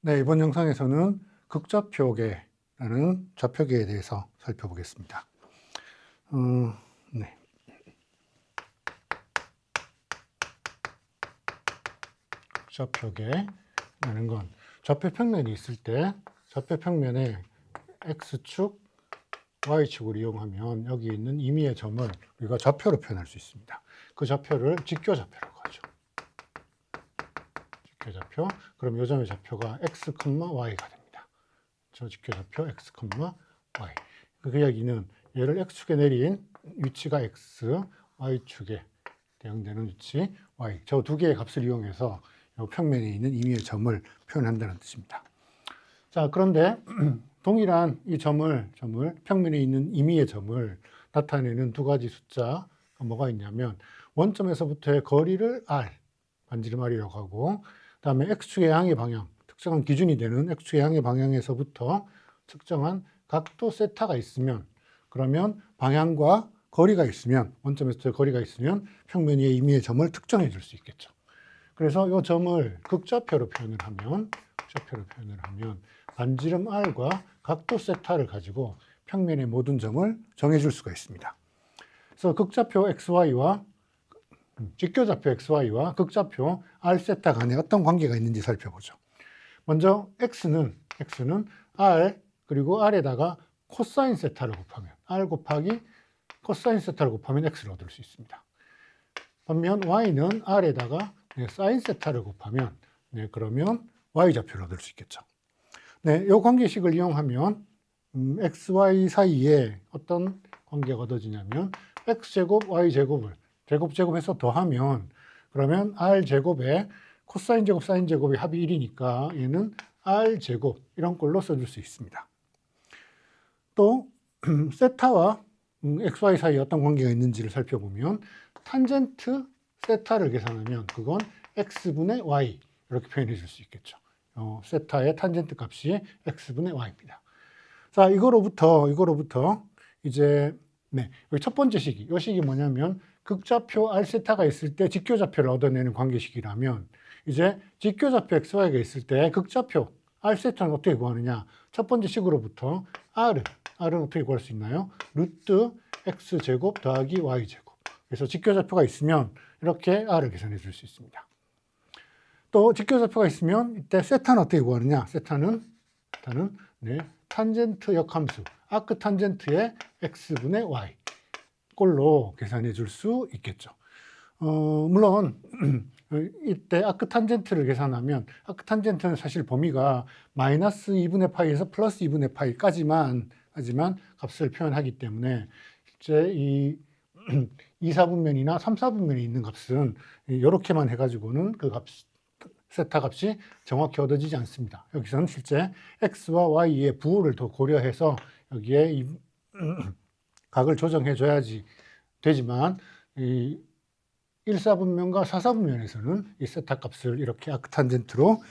네, 이번 영상에서는 극좌표계라는 좌표계에 대해서 살펴보겠습니다. 네. 극좌표계라는 건 좌표 평면이 있을 때 좌표 평면에 X축, Y축을 이용하면 여기 있는 임의의 점을 우리가 좌표로 표현할 수 있습니다. 그 좌표를 직교좌표라고 하죠. 직교좌표. 그럼 이 점의 좌표가 X, Y가 됩니다. 저 직교좌표 X, Y. 그 이야기는 얘를 X축에 내린 위치가 X, Y축에 대응되는 위치 Y. 저 두 개의 값을 이용해서 이 평면에 있는 임의의 점을 표현한다는 뜻입니다. 자, 그런데 동일한 이 점을 평면에 있는 임의의 점을 나타내는 두 가지 숫자가 뭐가 있냐면 원점에서부터의 거리를 R, 반지름 R이라고 하고 그다음에 X축의 양의 방향, 특정한 기준이 되는 X축의 양의 방향에서부터 측정한 각도 세타가 있으면 그러면 방향과 거리가 있으면 원점에서부터의 거리가 있으면 평면 위의 임의의 점을 특정해 줄 수 있겠죠. 그래서 이 점을 극좌표로 표현을 하면 반지름 R과 각도 세타를 가지고 평면의 모든 점을 정해줄 수가 있습니다. 그래서 극좌표 XY와 직교좌표 XY와 극좌표 R 세타 간에 어떤 관계가 있는지 살펴보죠. 먼저 X는 R 그리고 R에다가 코사인 세타를 곱하면 R 곱하기 코사인 세타를 곱하면 X를 얻을 수 있습니다. 반면 Y는 R에다가 사인 세타를 곱하면 그러면 Y좌표를 얻을 수 있겠죠. 네, 이 관계식을 이용하면 XY 사이에 어떤 관계가 얻어지냐면 X제곱, Y제곱을 제곱해서 더하면 그러면 R제곱에 코사인 제곱, 사인 제곱의 합이 1이니까 얘는 R제곱 이런 꼴로 써줄 수 있습니다. 또 세타와 XY 사이에 어떤 관계가 있는지를 살펴보면 탄젠트 세타를 계산하면 그건 X분의 Y 이렇게 표현해 줄 수 있겠죠. 세타의 탄젠트 값이 X분의 Y입니다. 자, 이거로부터 이제 여기 첫 번째 식이, 이 식이 뭐냐면 극좌표 R 세타가 있을 때 직교좌표를 얻어내는 관계식이라면 이제 직교좌표 XY가 있을 때 극좌표 R 세타는 어떻게 구하느냐? 첫 번째 식으로부터 R은 어떻게 구할 수 있나요? 루트 X제곱 더하기 Y제곱. 그래서 직교좌표가 있으면 이렇게 R을 계산해 줄 수 있습니다. 또 직교좌표가 있으면 이때 세타는 어떻게 구하느냐? 세타는 탄젠트 역함수 아크 탄젠트의 X분의 Y 꼴로 계산해 줄 수 있겠죠. 물론 이때 아크 탄젠트를 계산하면 아크 탄젠트는 사실 범위가 마이너스 2분의 파이에서 플러스 2분의 파이까지만 하지만 값을 표현하기 때문에 실제 이 2, 4분면이나 3, 4분면에 있는 값은 이렇게만 해가지고는 그 세타 값이 정확히 얻어지지 않습니다. 여기서는 실제 X와 Y의 부호를 더 고려해서 여기에 각을 조정해 줘야지 되지만 이 1, 4분면과 4, 4분면에서는 이 세타 값을 이렇게 아크탄젠트로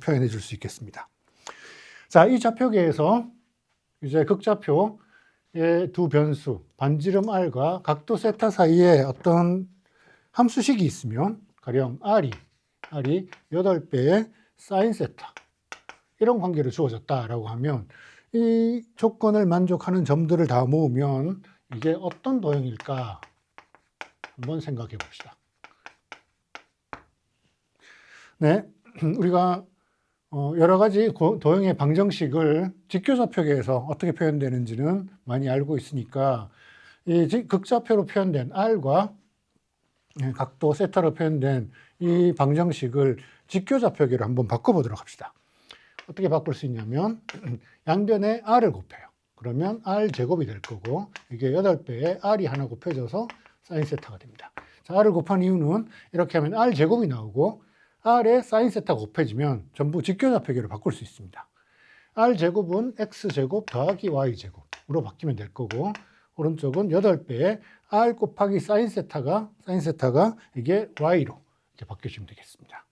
표현해 줄 수 있겠습니다. 자, 이 좌표계에서 이제 극좌표의 두 변수 반지름 R과 각도 세타 사이에 어떤 함수식이 있으면 가령 R이 8배의 사인 세타 이런 관계를 주어졌다라고 하면 이 조건을 만족하는 점들을 다 모으면 이게 어떤 도형일까 한번 생각해 봅시다. 네, 우리가 여러 가지 도형의 방정식을 직교좌표계에서 어떻게 표현되는지는 많이 알고 있으니까 이 극좌표로 표현된 R과 각도 세타로 표현된 이 방정식을 직교좌표계로 한번 바꿔보도록 합시다. 어떻게 바꿀 수 있냐면 양변에 R을 곱해요. 그러면 R제곱이 될 거고 이게 8배에 R이 하나 곱해져서 사인 세타가 됩니다. 자, R을 곱한 이유는 이렇게 하면 R제곱이 나오고 R에 사인 세타가 곱해지면 전부 직교좌표계로 바꿀 수 있습니다. R제곱은 X제곱 더하기 Y제곱으로 바뀌면 될 거고 오른쪽은 8배에 R 곱하기 사인 세타가 이게 Y로 이렇게 바뀌어주면 되겠습니다.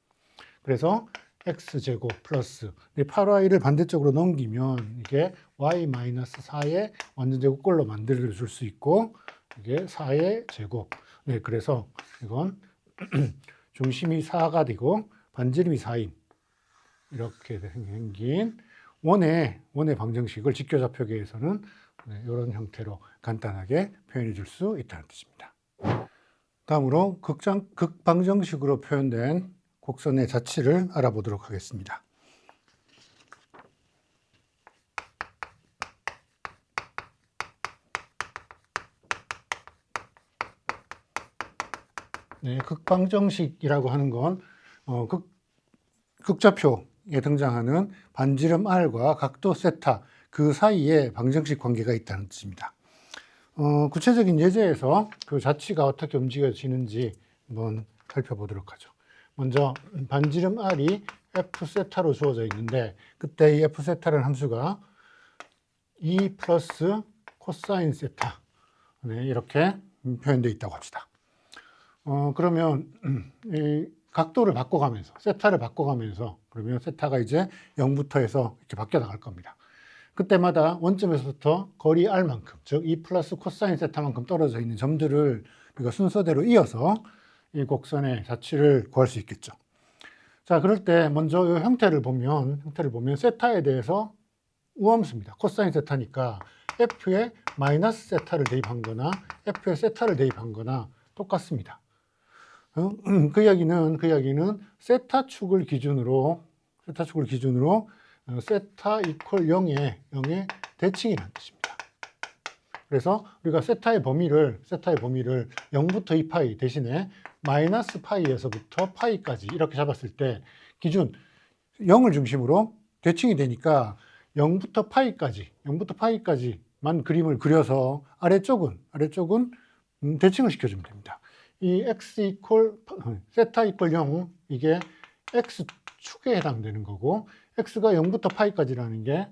그래서 X제곱 플러스 8Y를 반대쪽으로 넘기면 이게 Y-4의 완전제곱꼴로 만들어줄 수 있고 이게 4의 제곱. 네, 그래서 이건 중심이 4가 되고 반지름이 4인 이렇게 생긴 원의 방정식을 직교좌표계에서는 이런 형태로 간단하게 표현해 줄 수 있다는 뜻입니다. 다음으로 극방정식으로 표현된 곡선의 자치를 알아보도록 하겠습니다. 네, 극방정식이라고 하는 건 극좌표에 등장하는 반지름 r과 각도 세타 그 사이에 방정식 관계가 있다는 뜻입니다. 구체적인 예제에서 그 자치가 어떻게 움직여지는지 한번 살펴보도록 하죠. 먼저 반지름 r이 f 세타로 주어져 있는데 그때 이 f 세타라는 함수가 2 플러스 코사인 세타 이렇게 표현되어 있다고 합시다. 그러면 이 각도를 바꿔가면서 세타를 바꿔가면서 그러면 세타가 이제 0부터 해서 이렇게 바뀌어 나갈 겁니다. 그때마다 원점에서부터 거리 r만큼 즉 2 플러스 코사인 세타만큼 떨어져 있는 점들을 우리가 순서대로 이어서 이 곡선의 자치를 구할 수 있겠죠. 자, 그럴 때 먼저 이 형태를 보면 세타에 대해서 우함수입니다. 코사인 세타니까 f에 마이너스 세타를 대입한 거나 f에 세타를 대입한 거나 똑같습니다. 그 이야기는 세타 축을 기준으로 세타 이퀄 0의 대칭이라는 뜻입니다. 그래서 우리가 세타의 범위를 0부터 2파이 대신에 마이너스 파이에서부터 파이까지 이렇게 잡았을 때 기준 0을 중심으로 대칭이 되니까 0부터 파이까지만 그림을 그려서 아래쪽은 대칭을 시켜주면 됩니다. 이 세타 이퀄 0 이게 x축에 해당되는 거고 x가 0부터 파이까지라는 게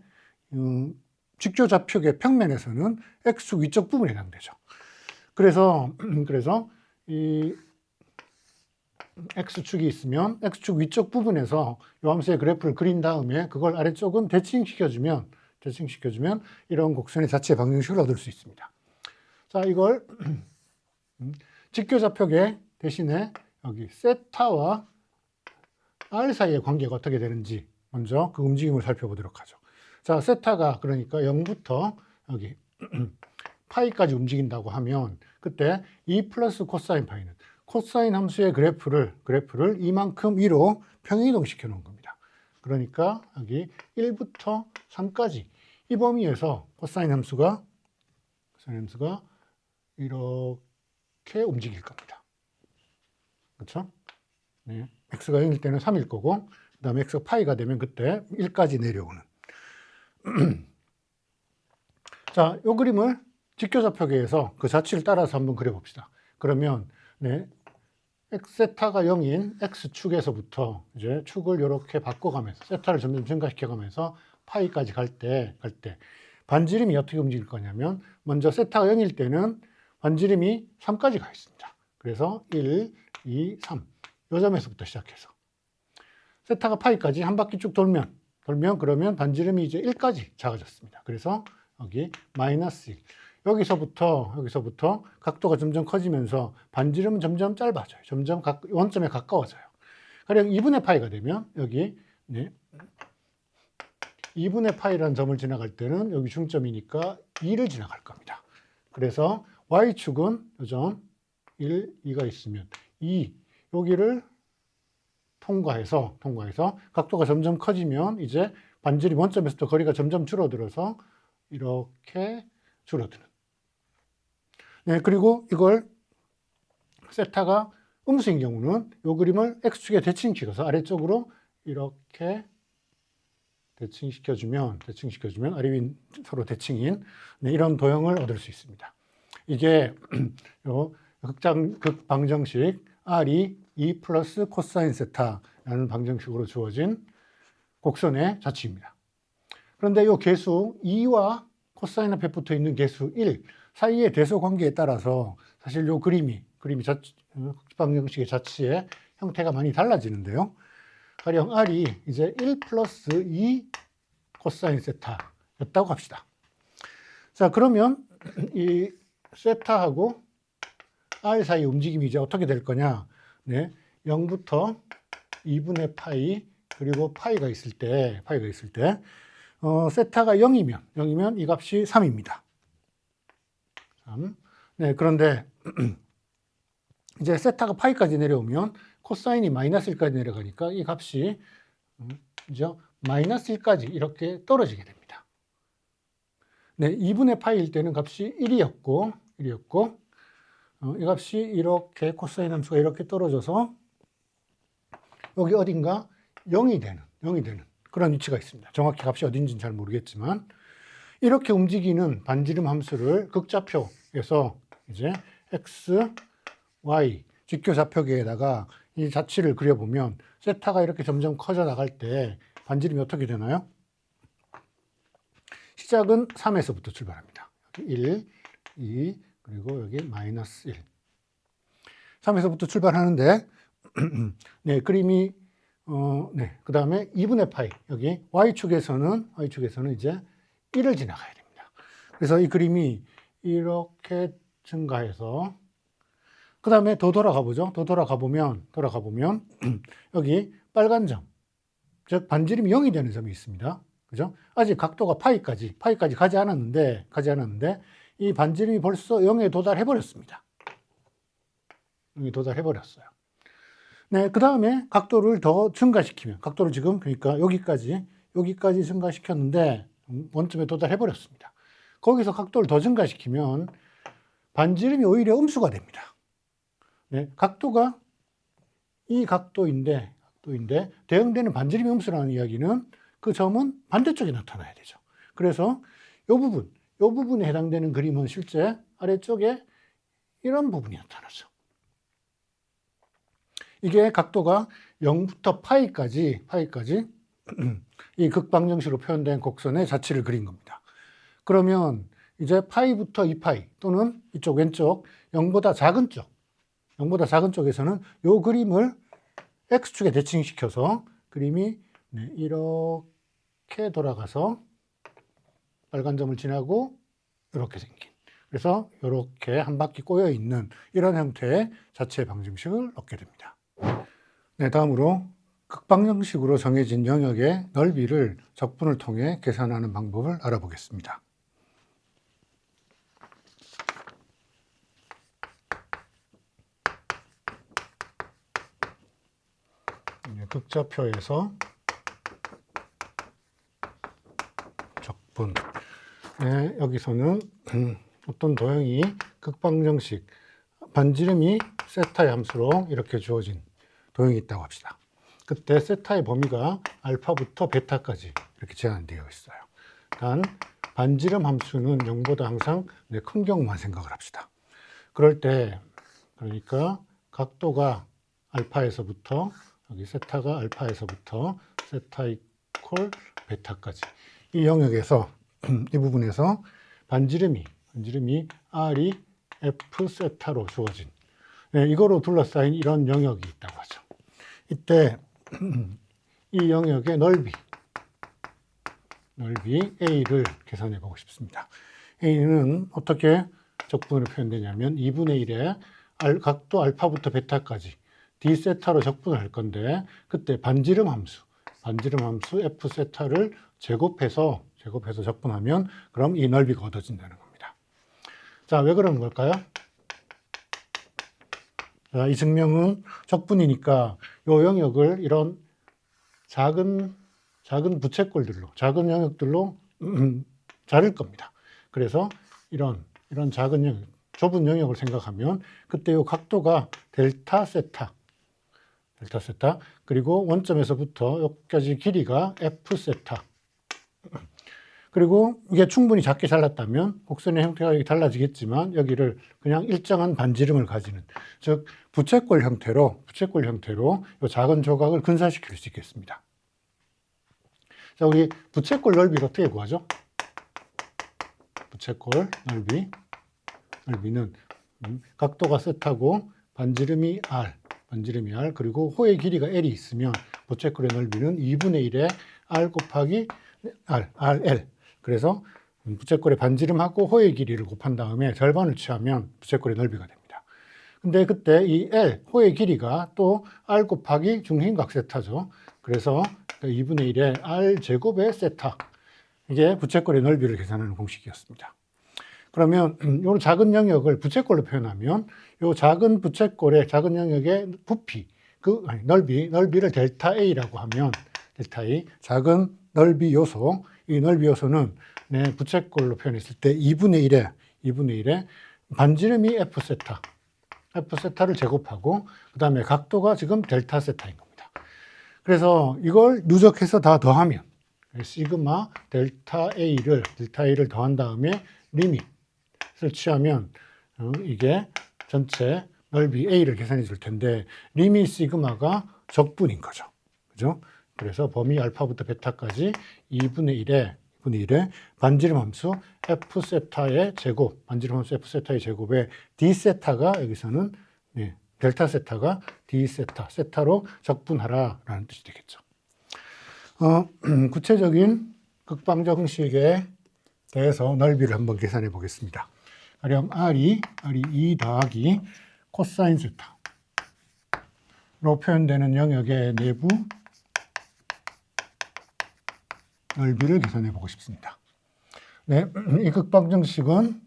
직교좌표계 평면에서는 x축 위쪽 부분에 해당되죠. 그래서 이 x축이 있으면 x축 위쪽 부분에서 이 함수의 그래프를 그린 다음에 그걸 아래쪽은 대칭시켜주면 이런 곡선의 자치의 방정식을 얻을 수 있습니다. 자, 이걸 직교좌표계 대신에 여기 세타와 r 사이의 관계가 어떻게 되는지 먼저 그 움직임을 살펴보도록 하죠. 자, 세타가 그러니까 0부터 여기 파이까지 움직인다고 하면 그때 2 플러스 코사인 파이는 코사인 함수의 그래프를 이만큼 위로 평행이동 시켜 놓은 겁니다. 그러니까 여기 1부터 3까지 이 범위에서 코사인 함수가 이렇게 움직일 겁니다. 그렇죠? 네. x가 0일 때는 3일 거고 그 다음에 x가 파이가 되면 그때 1까지 내려오는 자, 이 그림을 직교좌표계에서 그 자치를 따라서 한번 그려봅시다. 그러면 세타가 0인 x축에서부터 이제 축을 이렇게 바꿔가면서 세타를 점점 증가시켜가면서 파이까지 갈 때 반지름이 어떻게 움직일 거냐면 먼저 세타가 0일 때는 반지름이 3까지 가 있습니다. 그래서 1, 2, 3 이 점에서부터 시작해서 세타가 파이까지 한 바퀴 쭉 돌면 그러면 반지름이 이제 1까지 작아졌습니다. 그래서 여기 마이너스 1 여기서부터 각도가 점점 커지면서 반지름은 점점 짧아져요. 점점 원점에 가까워져요. 가령 2분의 파이가 되면 여기 2분의 파이라는 점을 지나갈 때는 여기 중점이니까 2를 지나갈 겁니다. 그래서 y축은 이 점 1, 2가 있으면 2 여기를 통과해서 각도가 점점 커지면 이제 반지름 원점에서부터 거리가 점점 줄어들어서 이렇게 줄어드는. 네, 그리고 이걸 세타가 음수인 경우는 이 그림을 x축에 대칭시켜서 아래쪽으로 이렇게 대칭시켜주면 아래 위 서로 대칭인 이런 도형을 얻을 수 있습니다. 이게 극방정식 r이 2 플러스 코사인 세타라는 방정식으로 주어진 곡선의 자치입니다. 그런데 이 계수 2와 코사인 앞에 붙어 있는 계수 1 사이의 대소 관계에 따라서 사실 이 그림이 극방정식의 자치의 형태가 많이 달라지는데요. 가령 r이 이제 1 플러스 2 코사인 세타였다고 합시다. 자, 그러면 이 세타하고 r 사이 움직임이 이제 어떻게 될 거냐? 0부터 2분의 파이 그리고 파이가 있을 때 세타가 0이면 이 값이 3입니다. 3. 네, 그런데 이제 세타가 파이까지 내려오면 코사인이 마이너스 1까지 내려가니까 이 값이 그죠? 마이너스 1까지 이렇게 떨어지게 됩니다. 네, 2분의 파이일 때는 값이 1이었고 이 값이 이렇게 코사인 함수가 이렇게 떨어져서 여기 어딘가 0이 되는 그런 위치가 있습니다. 정확히 값이 어딘지는 잘 모르겠지만 이렇게 움직이는 반지름 함수를 극좌표에서 이제 x, y 직교 좌표계에다가 이 자치를 그려보면 세타가 이렇게 점점 커져 나갈 때 반지름이 어떻게 되나요? 시작은 3에서부터 출발합니다. 여기 1, 2, 그리고 여기 마이너스 1. 3에서부터 출발하는데 네, 그림이 네, 그 다음에 2분의 파이 여기 y축에서는 이제 1을 지나가야 됩니다. 그래서 이 그림이 이렇게 증가해서 그 다음에 더 돌아가 보죠. 더 돌아가 보면 여기 빨간 점, 즉 반지름이 0이 되는 점이 있습니다. 그죠? 아직 각도가 파이까지 가지 않았는데 이 반지름이 벌써 0에 도달해 버렸습니다. 0에 도달해 버렸어요. 네, 그 다음에 각도를 더 증가시키면 각도를 지금 그러니까 여기까지 증가시켰는데 원점에 도달해 버렸습니다. 거기서 각도를 더 증가시키면 반지름이 오히려 음수가 됩니다. 네, 각도가 이 각도인데 대응되는 반지름이 음수라는 이야기는 그 점은 반대쪽에 나타나야 되죠. 그래서 이 부분에 해당되는 그림은 실제 아래쪽에 이런 부분이 나타나죠. 이게 각도가 0부터 파이까지 이 극방정식으로 표현된 곡선의 자치를 그린 겁니다. 그러면 이제 파이부터 2파이 또는 이쪽 왼쪽 0보다 작은 쪽에서는 이 그림을 x축에 대칭시켜서 그림이 네, 이렇게 돌아가서 빨간 점을 지나고 이렇게 생긴, 그래서 이렇게 한 바퀴 꼬여 있는 이런 형태의 자체 방정식을 얻게 됩니다. 네, 다음으로 극방정식으로 정해진 영역의 넓이를 적분을 통해 계산하는 방법을 알아보겠습니다. 극좌표에서 적분. 네, 여기서는 어떤 도형이 극방정식, 반지름이 세타의 함수로 이렇게 주어진 도형이 있다고 합시다. 그때 세타의 범위가 알파부터 베타까지 이렇게 제한되어 있어요. 단 반지름 함수는 0보다 항상 큰 경우만 생각을 합시다. 그럴 때 그러니까 각도가 알파에서부터 여기 세타가 알파에서부터 세타 이퀄 베타까지 이 영역에서 이 부분에서 반지름이 R이 F 세타로 주어진 이거로 둘러싸인 이런 영역이 있다고 하죠. 이때 이 영역의 넓이 A를 계산해 보고 싶습니다. A는 어떻게 적분으로 표현되냐면 2분의 1에 각도 알파부터 베타까지 D세타로 적분을 할 건데 그때 반지름 함수 F 세타를 제곱해서 적분하면 그럼 이 넓이가 얻어진다는 겁니다. 자, 왜 그러는 걸까요? 자, 이 증명은 적분이니까 이 영역을 이런 작은 부채꼴들로, 작은 영역들로 자를 겁니다. 그래서 이런 작은 영역, 좁은 영역을 생각하면 그때 이 각도가 델타 세타, 그리고 원점에서부터 여기까지 길이가 F 세타. 그리고 이게 충분히 작게 잘랐다면 곡선의 형태가 여기 달라지겠지만 여기를 그냥 일정한 반지름을 가지는, 즉 부채꼴 형태로 이 작은 조각을 근사시킬 수 있겠습니다. 자, 우리 부채꼴 넓이를 어떻게 구하죠? 부채꼴 넓이는 각도가 세타고 반지름이 R, 그리고 호의 길이가 L이 있으면 부채꼴의 넓이는 2분의 1에 R 곱하기 RL. 그래서 부채꼴의 반지름하고 호의 길이를 곱한 다음에 절반을 취하면 부채꼴의 넓이가 됩니다. 근데 그때 이 L, 호의 길이가 또 R 곱하기 중심각 세타죠. 그래서 그러니까 2분의 1의 r 제곱의 세타. 이게 부채꼴의 넓이를 계산하는 공식이었습니다. 그러면 이 작은 영역을 부채꼴로 표현하면 이 작은 부채꼴의 작은 영역의 부피, 넓이를 델타 A라고 하면 델타 A, 작은 넓이 요소, 이 넓이 요소는 내 부채꼴로 표현했을 때 2분의 1의 반지름이 F 세타, F 세타를 제곱하고 그 다음에 각도가 지금 델타 세타인 겁니다. 그래서 이걸 누적해서 다 더하면 시그마 델타 A를 더한 다음에 리밋을 취하면 이게 전체 넓이 A를 계산해 줄 텐데 리밋 시그마가 적분인 거죠. 그죠? 그래서 범위 알파부터 베타까지 2분의 1의 반지름 함수 F 세타의 제곱, 반지름 함수 F 세타의 제곱에 D 세타가 여기서는 델타 세타가 D 세타로 적분하라라는 뜻이 되겠죠. 구체적인 극방적 형식에 대해서 넓이를 한번 계산해 보겠습니다. 가령 R이 2 더하기 코사인 세타로 표현되는 영역의 내부 넓이를 계산해 보고 싶습니다. 네, 이 극방정식은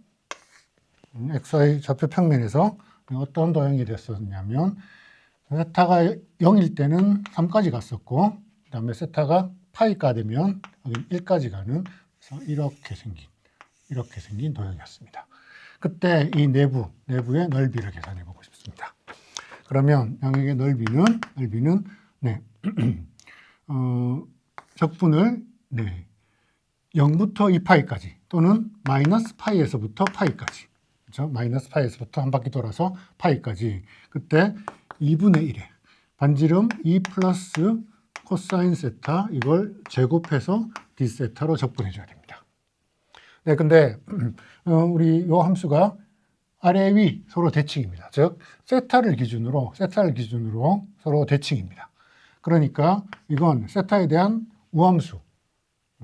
XY 좌표 평면에서 어떤 도형이 됐었냐면 세타가 0일 때는 3까지 갔었고 그 다음에 세타가 파이가 되면 1까지 가는 그래서 이렇게 생긴 도형이었습니다. 그때 이 내부의 넓이를 계산해 보고 싶습니다. 그러면 영역의 넓이는 적분을 0부터 2파이까지 또는 마이너스 파이에서부터 파이까지, 그렇죠? 마이너스 파이에서부터 한 바퀴 돌아서 파이까지, 그때 2분의 1에 반지름 2 플러스 코사인 세타 이걸 제곱해서 D 세타로 적분해 줘야 됩니다. 네, 근데 우리 이 함수가 아래 위 서로 대칭입니다. 즉 세타를 기준으로 서로 대칭입니다. 그러니까 이건 세타에 대한 우함수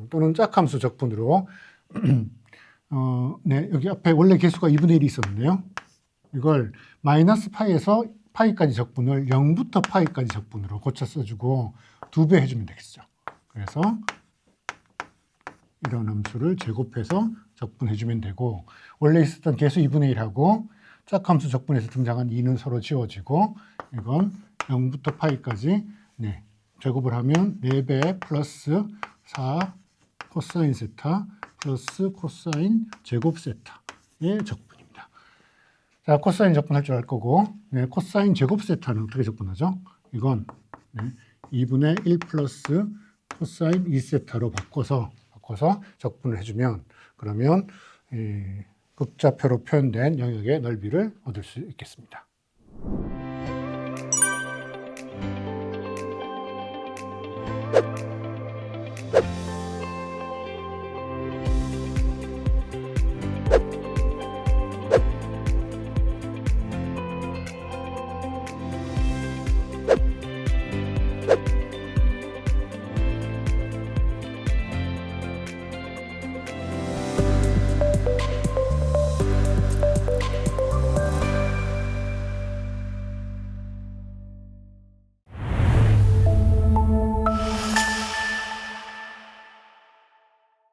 또는 짝함수 적분으로 여기 앞에 원래 개수가 2분의 1이 있었는데요. 이걸 마이너스 파이에서 파이까지 적분을 0부터 파이까지 적분으로 고쳐 써주고 2배 해주면 되겠죠. 그래서 이런 함수를 제곱해서 적분해주면 되고 원래 있었던 개수 2분의 1하고 짝함수 적분에서 등장한 2는 서로 지워지고 이건 0부터 파이까지 제곱을 하면 4배 플러스 4 코사인 세타 플러스 코사인 제곱 세타의 적분입니다. 자, 코사인 적분할 줄 알 거고 코사인 제곱 세타는 어떻게 적분하죠? 이건 2분의 1 플러스 코사인 2세타로 바꿔서 적분을 해주면 그러면 극좌표로 표현된 영역의 넓이를 얻을 수 있겠습니다.